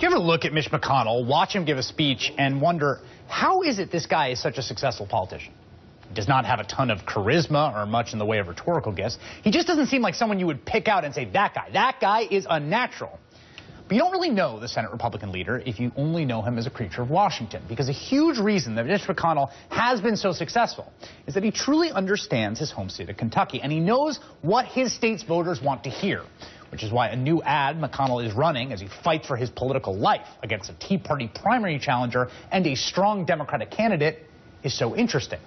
Do you ever look at Mitch McConnell, watch him give a speech, and wonder, how is it this guy is such a successful politician? He does not have a ton of charisma or much in the way of rhetorical gifts. He just doesn't seem like someone you would pick out and say, that guy is unnatural. But you don't really know the Senate Republican leader if you only know him as a creature of Washington, because a huge reason that Mitch McConnell has been so successful is that he truly understands his home state of Kentucky, and he knows what his state's voters want to hear, which is why a new ad McConnell is running as he fights for his political life against a Tea Party primary challenger and a strong Democratic candidate is so interesting.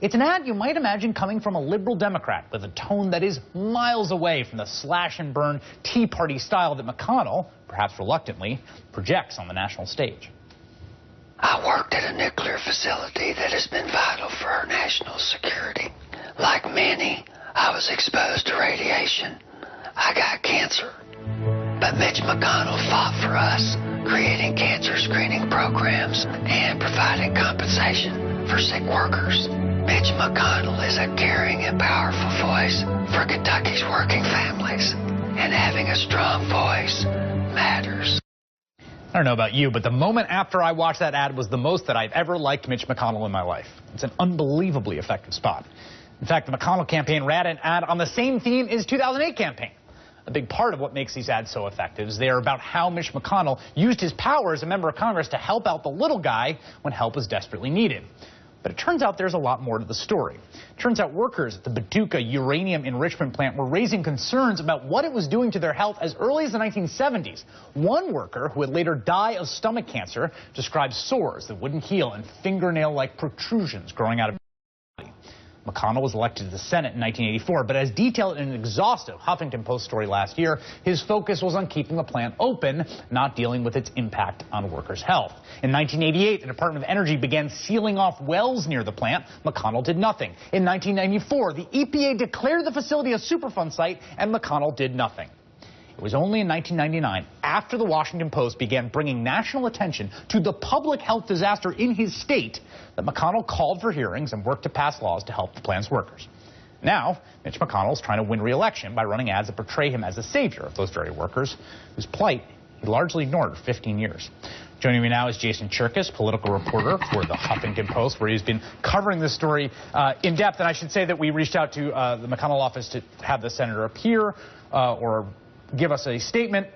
It's an ad you might imagine coming from a liberal Democrat with a tone that is miles away from the slash-and-burn Tea Party style that McConnell, perhaps reluctantly, projects on the national stage. I worked at a nuclear facility that has been vital for our national security. Like many, I was exposed to radiation. I got cancer. But Mitch McConnell fought for us, creating cancer screening programs and providing compensation for sick workers. Mitch McConnell is a caring and powerful voice for Kentucky's working families, and having a strong voice matters. I don't know about you, but the moment after I watched that ad was the most that I've ever liked Mitch McConnell in my life. It's an unbelievably effective spot. In fact, the McConnell campaign ran an ad on the same theme as 2008 campaign. A big part of what makes these ads so effective is they are about how Mitch McConnell used his power as a member of Congress to help out the little guy when help was desperately needed. But it turns out there's a lot more to the story. It turns out workers at the Paducah uranium enrichment plant were raising concerns about what it was doing to their health as early as the 1970s. One worker, who would later die of stomach cancer, described sores that wouldn't heal and fingernail-like protrusions growing out of his body. McConnell was elected to the Senate in 1984, but as detailed in an exhaustive Huffington Post story last year, his focus was on keeping the plant open, not dealing with its impact on workers' health. In 1988, the Department of Energy began sealing off wells near the plant. McConnell did nothing. In 1994, the EPA declared the facility a Superfund site, and McConnell did nothing. It was only in 1999, after the Washington Post began bringing national attention to the public health disaster in his state, that McConnell called for hearings and worked to pass laws to help the plant's workers. Now, Mitch McConnell is trying to win re-election by running ads that portray him as the savior of those very workers, whose plight he largely ignored for 15 years. Joining me now is Jason Cherkis, political reporter for the Huffington Post, where he's been covering this story in depth. And I should say that we reached out to the McConnell office to have the senator appear or give us a statement.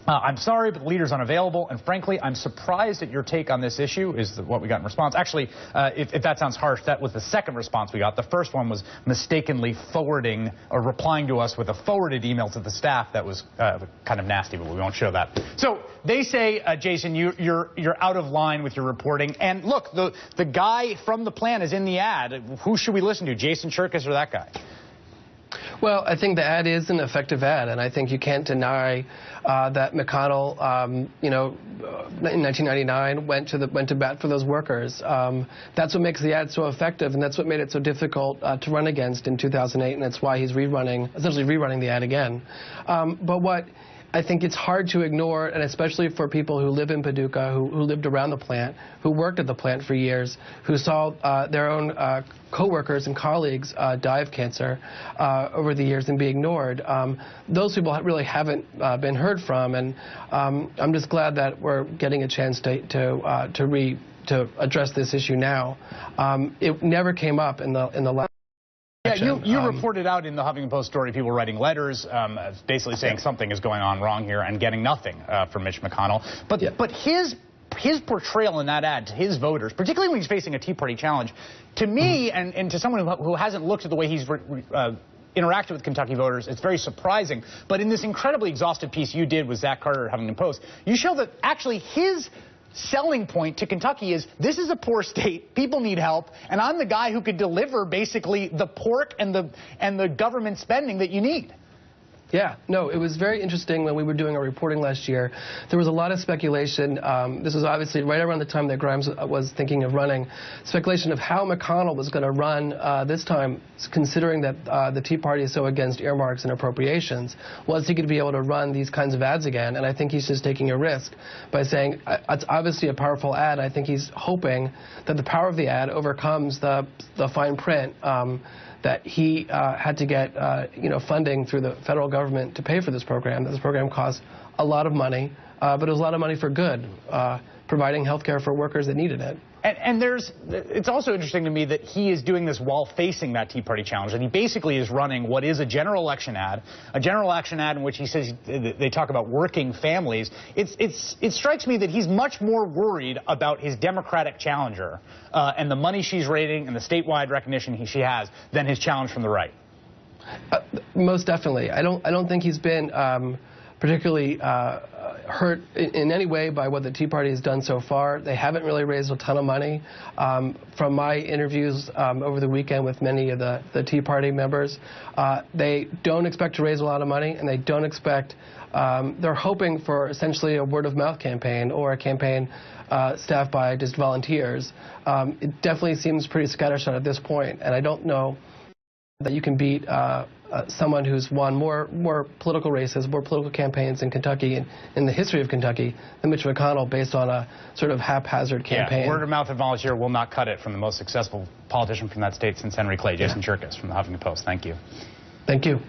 I'm sorry, but the leader's unavailable, and frankly, I'm surprised at your take on this issue, is what we got in response. Actually, if that sounds harsh, that was the second response we got. The first one was mistakenly forwarding or replying to us with a forwarded email to the staff that was kind of nasty, but we won't show that. So they say, Jason, you're out of line with your reporting. And look, the guy from the plant is in the ad. Who should we listen to, Jason Cherkis or that guy? Well, I think the ad is an effective ad, and I think you can't deny that McConnell, in 1999, went to bat for those workers. That's what makes the ad so effective, and that's what made it so difficult to run against in 2008, and that's why he's essentially rerunning the ad again. But what I think it's hard to ignore, and especially for people who live in Paducah, who lived around the plant, who worked at the plant for years, who saw their own co-workers and colleagues die of cancer over the years and be ignored. Those people really haven't been heard from, and I'm just glad that we're getting a chance to address this issue now. It never came up in the last. Yeah, you reported out in the Huffington Post story, people writing letters basically saying something is going on wrong here and getting nothing from Mitch McConnell. But his portrayal in that ad to his voters, particularly when he's facing a Tea Party challenge, to me and to someone who hasn't looked at the way he's interacted with Kentucky voters, it's very surprising. But in this incredibly exhaustive piece you did with Zach Carter at Huffington Post, you show that actually his selling point to Kentucky is, this is a poor state, people need help, and I'm the guy who could deliver basically the pork and the government spending that you need. Yeah, no, it was very interesting when we were doing our reporting last year. There was a lot of speculation. This was obviously right around the time that Grimes was thinking of running. Speculation of how McConnell was going to run this time, considering that the Tea Party is so against earmarks and appropriations. Was he going to be able to run these kinds of ads again? And I think he's just taking a risk by saying it's obviously a powerful ad. I think he's hoping that the power of the ad overcomes the fine print. that he had to get funding through the federal government to pay for this program. This program cost a lot of money, but it was a lot of money for good, providing health care for workers that needed it. And it's also interesting to me that he is doing this while facing that Tea Party challenge, and he basically is running what is a general election ad in which he says they talk about working families. It strikes me that he's much more worried about his Democratic challenger and the money she's raising and the statewide recognition she has than his challenge from the right. Most definitely. I don't think he's been particularly hurt in any way by what the Tea Party has done so far. They haven't really raised a ton of money. From my interviews over the weekend with many of the Tea Party members, they don't expect to raise a lot of money, and they don't expect, they're hoping for essentially a word-of-mouth campaign or a campaign staffed by just volunteers. It definitely seems pretty scattershot at this point, and I don't know that you can beat someone who's won more political races, more political campaigns in Kentucky and in the history of Kentucky than Mitch McConnell, based on a sort of haphazard campaign. Word of mouth and volunteer will not cut it from the most successful politician from that state since Henry Clay. Jason Cherkis from the Huffington Post. Thank you. Thank you.